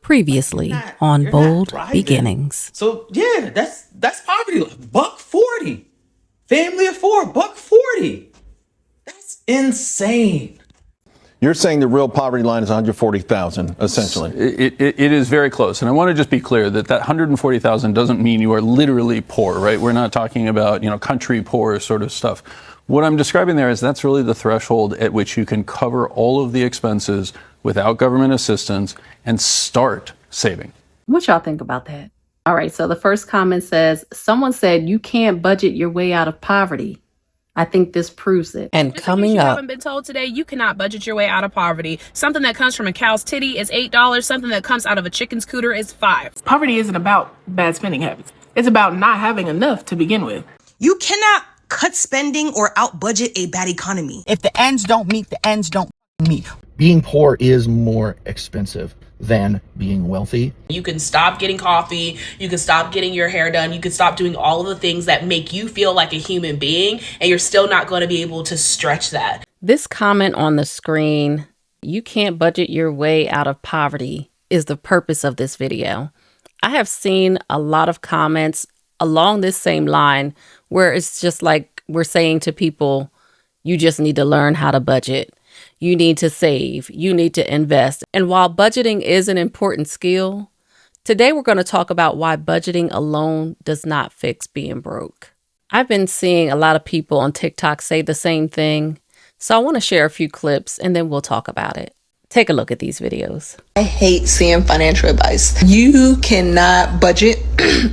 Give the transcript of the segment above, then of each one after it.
Previously on You're not Bold thriving. Beginnings. So yeah, that's poverty. $1.40. Family of four, $1.40. That's insane. You're saying the real poverty line is 140,000, essentially. It is very close. And I want to just be clear that 140,000 doesn't mean you are literally poor, right? We're not talking about, country poor sort of stuff. What I'm describing there is that's really the threshold at which you can cover all of the expenses without government assistance and start saving. What y'all think about that? All right, so the first comment says, someone said you can't budget your way out of poverty. I think this proves it. And Just coming in case you up, haven't been told today, you cannot budget your way out of poverty. Something that comes from a cow's titty is $8. Something that comes out of a chicken's cooter is $5. Poverty isn't about bad spending habits. It's about not having enough to begin with. You cannot cut spending or out budget a bad economy. If the ends don't meet, the ends don't meet. Being poor is more expensive than being wealthy. You can stop getting coffee. You can stop getting your hair done. You can stop doing all of the things that make you feel like a human being, and you're still not going to be able to stretch that. this comment on the screen, you can't budget your way out of poverty, is the purpose of this video. I have seen a lot of comments along this same line where it's just like we're saying to people, you just need to learn how to budget. You need to save. You need to invest. And while budgeting is an important skill, today we're going to talk about why budgeting alone does not fix being broke. I've been seeing a lot of people on TikTok say the same thing, so I want to share a few clips and then we'll talk about it. Take a look at these videos. I hate seeing financial advice. You cannot budget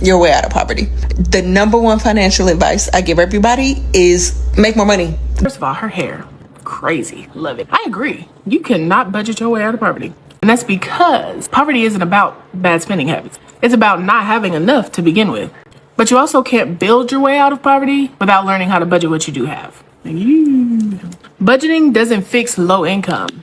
your way out of poverty. The number one financial advice I give everybody is make more money. First of all, her hair, crazy. Love it. I agree. You cannot budget your way out of poverty. And that's because poverty isn't about bad spending habits. It's about not having enough to begin with. But you also can't build your way out of poverty without learning how to budget what you do have. Budgeting doesn't fix low income.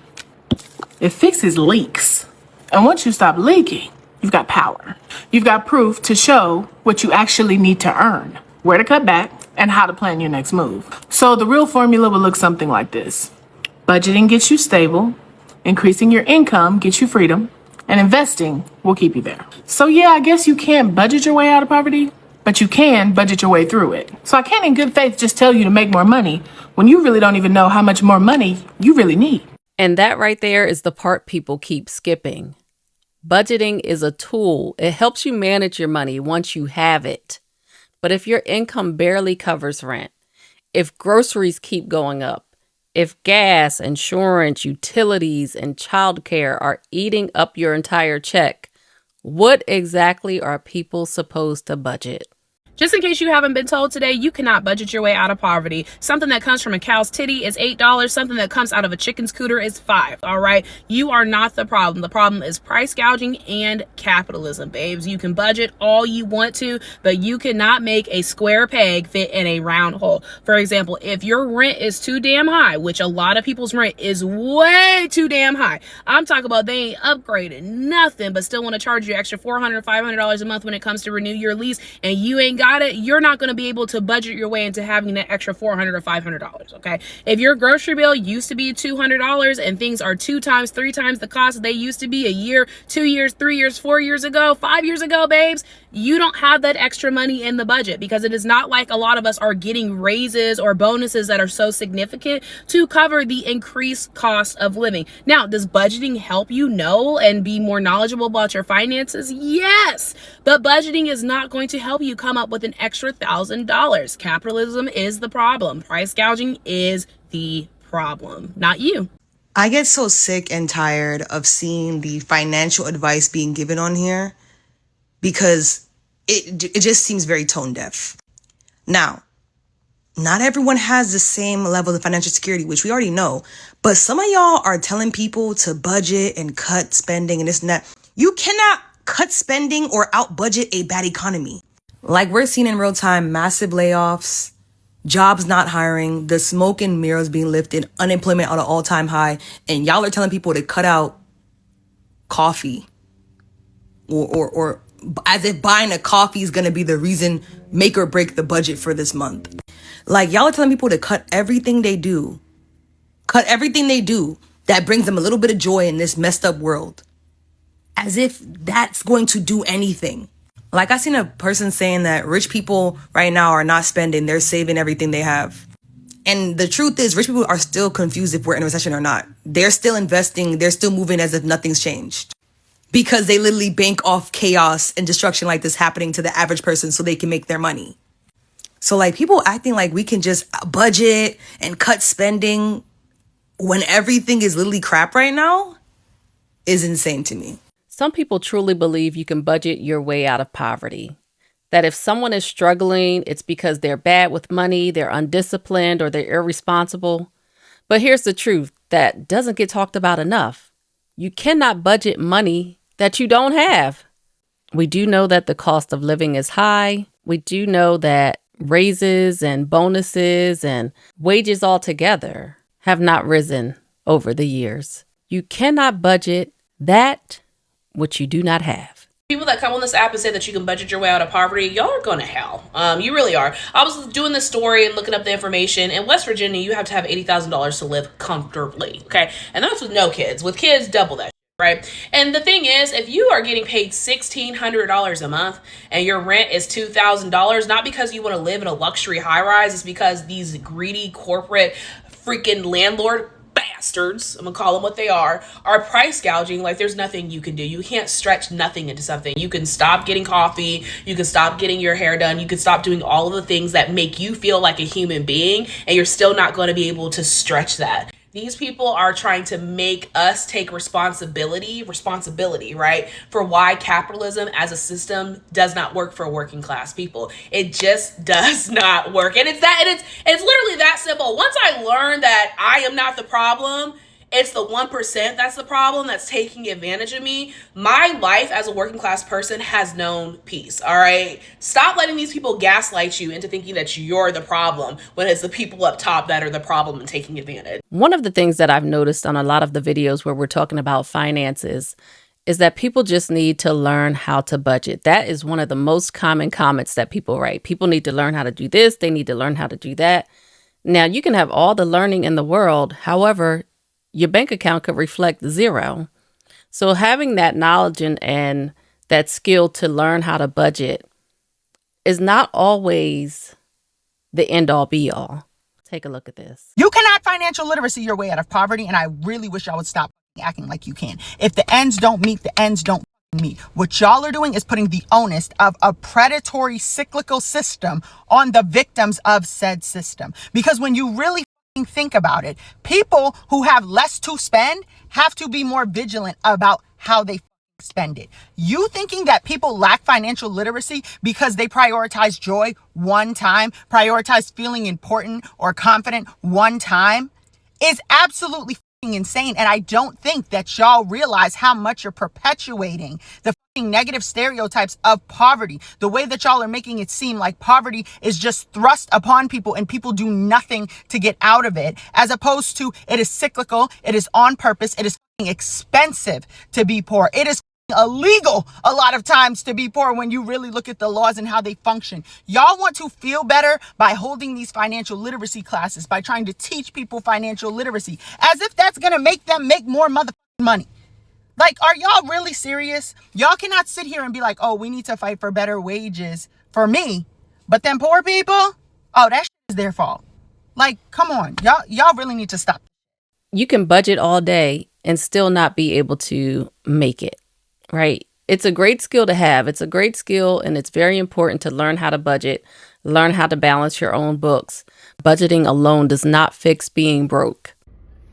It fixes leaks. And once you stop leaking, you've got power. You've got proof to show what you actually need to earn, where to cut back, and how to plan your next move. So the real formula will look something like this. Budgeting gets you stable, increasing your income gets you freedom, and investing will keep you there. So yeah, I guess you can't budget your way out of poverty, but you can budget your way through it. So I can't in good faith just tell you to make more money when you really don't even know how much more money you really need. And that right there is the part people keep skipping. Budgeting is a tool. It helps you manage your money once you have it. But if your income barely covers rent, if groceries keep going up, if gas, insurance, utilities, and childcare are eating up your entire check, what exactly are people supposed to budget? Just in case you haven't been told today, you cannot budget your way out of poverty. Something that comes from a cow's titty is $8. Something that comes out of a chicken's cooter is $5. All right. You are not the problem. The problem is price gouging and capitalism, babes. You can budget all you want to, but you cannot make a square peg fit in a round hole. For example, if your rent is too damn high, which a lot of people's rent is way too damn high. I'm talking about they ain't upgraded nothing, but still want to charge you extra $400, $500 a month when it comes to renew your lease, and you ain't got it, you're not going to be able to budget your way into having that extra $400 or $500. Okay, if your grocery bill used to be $200 and things are 2 times, 3 times the cost they used to be a year, 2 years, 3 years, 4 years ago, 5 years ago, babes, you don't have that extra money in the budget, because it is not like a lot of us are getting raises or bonuses that are so significant to cover the increased cost of living. Now, does budgeting help you know and be more knowledgeable about your finances? Yes, but budgeting is not going to help you come up with an extra $1,000. Capitalism is the problem. Price gouging is the problem, not you. I get so sick and tired of seeing the financial advice being given on here because it just seems very tone deaf. Now, not everyone has the same level of financial security, which we already know, but some of y'all are telling people to budget and cut spending and this and that. You cannot cut spending or out budget a bad economy. Like we're seeing in real time, massive layoffs, jobs not hiring, the smoke and mirrors being lifted, unemployment at an all-time high, and y'all are telling people to cut out coffee or as if buying a coffee is going to be the reason make or break the budget for this month. Like y'all are telling people to cut everything they do that brings them a little bit of joy in this messed up world. as if that's going to do anything. Like, I seen a person saying that rich people right now are not spending, they're saving everything they have. And the truth is, rich people are still confused if we're in a recession or not. They're still investing, they're still moving as if nothing's changed. Because they literally bank off chaos and destruction like this happening to the average person so they can make their money. So like, people acting like we can just budget and cut spending when everything is literally crap right now is insane to me. Some people truly believe you can budget your way out of poverty. That if someone is struggling, it's because they're bad with money, they're undisciplined, or they're irresponsible. But here's the truth that doesn't get talked about enough. You cannot budget money that you don't have. We do know that the cost of living is high. We do know that raises and bonuses and wages altogether have not risen over the years. You cannot budget that which you do not have. People that come on this app and say that you can budget your way out of poverty, y'all are going to hell. You really are. I was doing this story and looking up the information. In West Virginia, you have to have $80,000 to live comfortably, okay? And that's with no kids. With kids, double that, right? And the thing is, if you are getting paid $1,600 a month and your rent is $2,000, not because you want to live in a luxury high-rise, it's because these greedy corporate freaking landlord bastards, I'm gonna call them what they are price gouging. Like, there's nothing you can do. You can't stretch nothing into something. You can stop getting coffee, you can stop getting your hair done, you can stop doing all of the things that make you feel like a human being, and you're still not going to be able to stretch that. These people are trying to make us take responsibility, right, for why capitalism as a system does not work for working class people. It just does not work. And it's literally that simple. Once I learned that I am not the problem, it's the 1% that's the problem, that's taking advantage of me, my life as a working class person has known peace, all right? Stop letting these people gaslight you into thinking that you're the problem when it's the people up top that are the problem and taking advantage. One of the things that I've noticed on a lot of the videos where we're talking about finances is that people just need to learn how to budget. That is one of the most common comments that people write. People need to learn how to do this. They need to learn how to do that. Now, you can have all the learning in the world. However, your bank account could reflect zero. So having that knowledge and that skill to learn how to budget is not always the end all be all. Take a look at this. You cannot financial literacy your way out of poverty, and I really wish y'all would stop acting like you can. If the ends don't meet, the ends don't meet. What y'all are doing is putting the onus of a predatory cyclical system on the victims of said system. Because when you really think about it, people who have less to spend have to be more vigilant about how they spend it. You thinking that people lack financial literacy because they prioritize joy one time, prioritize feeling important or confident one time, is absolutely insane. And I don't think that y'all realize how much you're perpetuating the negative stereotypes of poverty. The way that y'all are making it seem like poverty is just thrust upon people and people do nothing to get out of it, as opposed to it is cyclical, it is on purpose, it is expensive to be poor. It is illegal a lot of times to be poor when you really look at the laws and how they function. Y'all want to feel better by holding these financial literacy classes, by trying to teach people financial literacy, as if that's going to make them make more motherfucking money. Like, are y'all really serious? Y'all cannot sit here and be like, oh, we need to fight for better wages for me. But then poor people, oh, that is their fault. Like, come on. Y'all really need to stop. You can budget all day and still not be able to make it, right? It's a great skill to have. It's a great skill, and it's very important to learn how to budget, learn how to balance your own books. Budgeting alone does not fix being broke.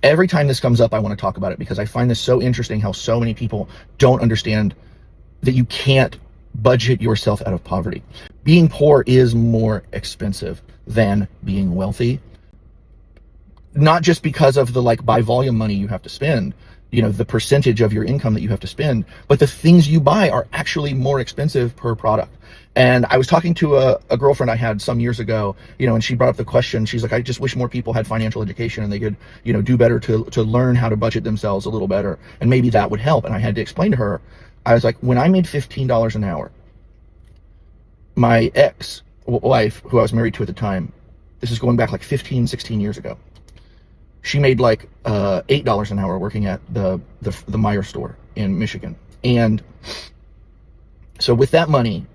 Every time this comes up, I want to talk about it because I find this so interesting how so many people don't understand that you can't budget yourself out of poverty. Being poor is more expensive than being wealthy. Not just because of the by volume money you have to spend, the percentage of your income that you have to spend, but the things you buy are actually more expensive per product. And I was talking to a girlfriend I had some years ago, and she brought up the question. She's like, I just wish more people had financial education and they could, do better to learn how to budget themselves a little better. And maybe that would help. And I had to explain to her, I was like, when I made $15 an hour, my ex-wife, who I was married to at the time, this is going back 15, 16 years ago, she made $8 an hour working at the Meijer store in Michigan. And so with that money,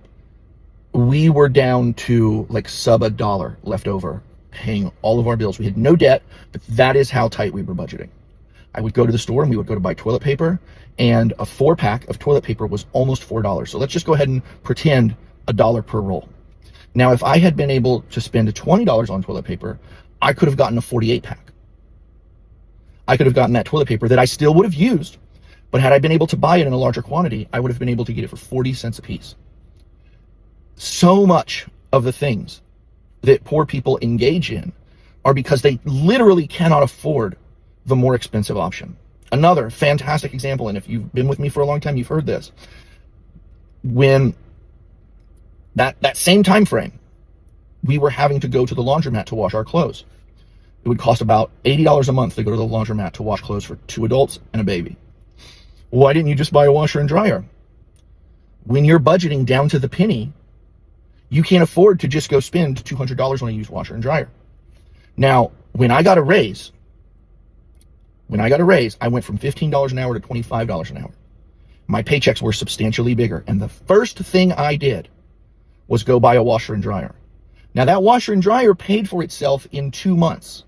we were down to like sub $1 left over, paying all of our bills. We had no debt, but that is how tight we were budgeting. I would go to the store and we would go to buy toilet paper, and a 4-pack of toilet paper was almost $4. So let's just go ahead and pretend $1 per roll. Now, if I had been able to spend $20 on toilet paper, I could have gotten a 48-pack. I could have gotten that toilet paper that I still would have used, but had I been able to buy it in a larger quantity, I would have been able to get it for 40 cents a piece. So much of the things that poor people engage in are because they literally cannot afford the more expensive option. Another fantastic example, and if you've been with me for a long time, you've heard this. When that same time frame, we were having to go to the laundromat to wash our clothes. It would cost about $80 a month to go to the laundromat to wash clothes for 2 adults and a baby. Why didn't you just buy a washer and dryer? When you're budgeting down to the penny, you can't afford to just go spend $200 on a used washer and dryer. Now, when I got a raise, I went from $15 an hour to $25 an hour. My paychecks were substantially bigger. And the first thing I did was go buy a washer and dryer. Now, that washer and dryer paid for itself in 2 months.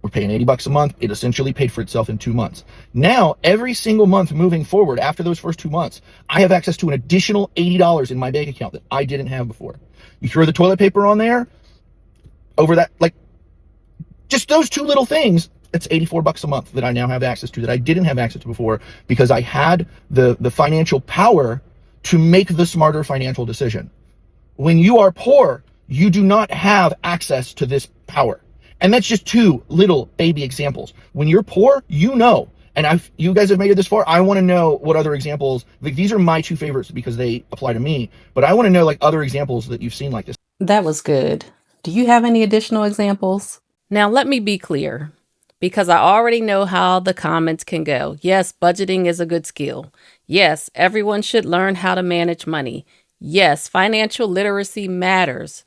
We're paying $80 a month. It essentially paid for itself in 2 months. Now, every single month moving forward, after those first 2 months, I have access to an additional $80 in my bank account that I didn't have before. You throw the toilet paper on there, over that, like, just those 2 little things, it's $84 a month that I now have access to that I didn't have access to before, because I had the financial power to make the smarter financial decision. When you are poor, you do not have access to this power. And that's just 2 little baby examples. When you're poor, you know, and you guys have made it this far, I want to know what other examples, like these are my 2 favorites because they apply to me, but I want to know like other examples that you've seen like this. That was good. Do you have any additional examples? Now, let me be clear, because I already know how the comments can go. Yes, budgeting is a good skill. Yes, everyone should learn how to manage money. Yes, financial literacy matters,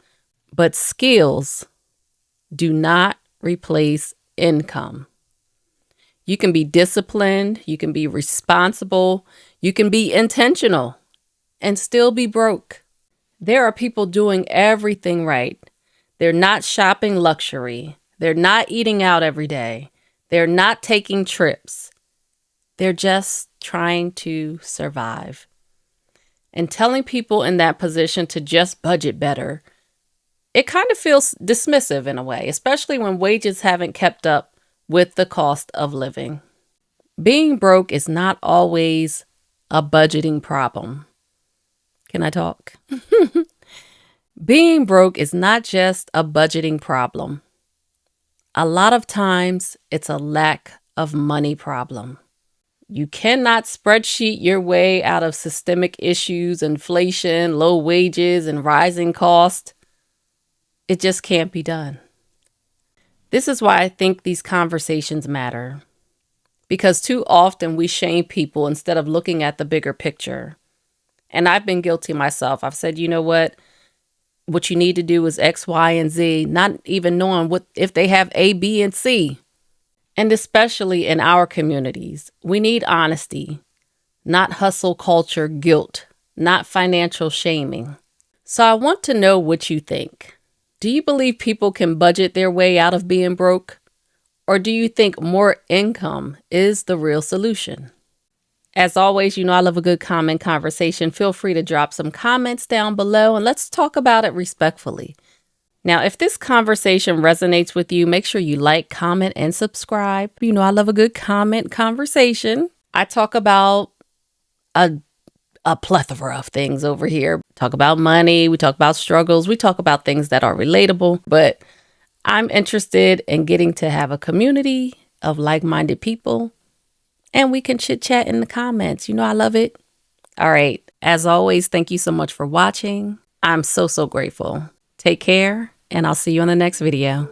but skills do not replace income. You can be disciplined, you can be responsible, you can be intentional and still be broke. There are people doing everything right. They're not shopping luxury. They're not eating out every day. They're not taking trips. They're just trying to survive. And telling people in that position to just budget better, it kind of feels dismissive in a way, especially when wages haven't kept up with the cost of living. Being broke is not always a budgeting problem. Can I talk? Being broke is not just a budgeting problem. A lot of times it's a lack of money problem. You cannot spreadsheet your way out of systemic issues, inflation, low wages, and rising costs. It just can't be done. This is why I think these conversations matter. Because too often we shame people instead of looking at the bigger picture. And I've been guilty myself. I've said, you know what you need to do is X, Y, and Z, not even knowing what if they have A, B, and C. And especially in our communities, we need honesty, not hustle culture guilt, not financial shaming. So I want to know what you think. Do you believe people can budget their way out of being broke? Or do you think more income is the real solution? As always, I love a good comment conversation. Feel free to drop some comments down below and let's talk about it respectfully. Now, if this conversation resonates with you, make sure you like, comment, and subscribe. I love a good comment conversation. I talk about a plethora of things over here. Talk about money, we talk about struggles, we talk about things that are relatable, but I'm interested in getting to have a community of like-minded people, and we can chit-chat in the comments. I love it. All right. As always, thank you so much for watching. I'm so grateful. Take care, and I'll see you in the next video.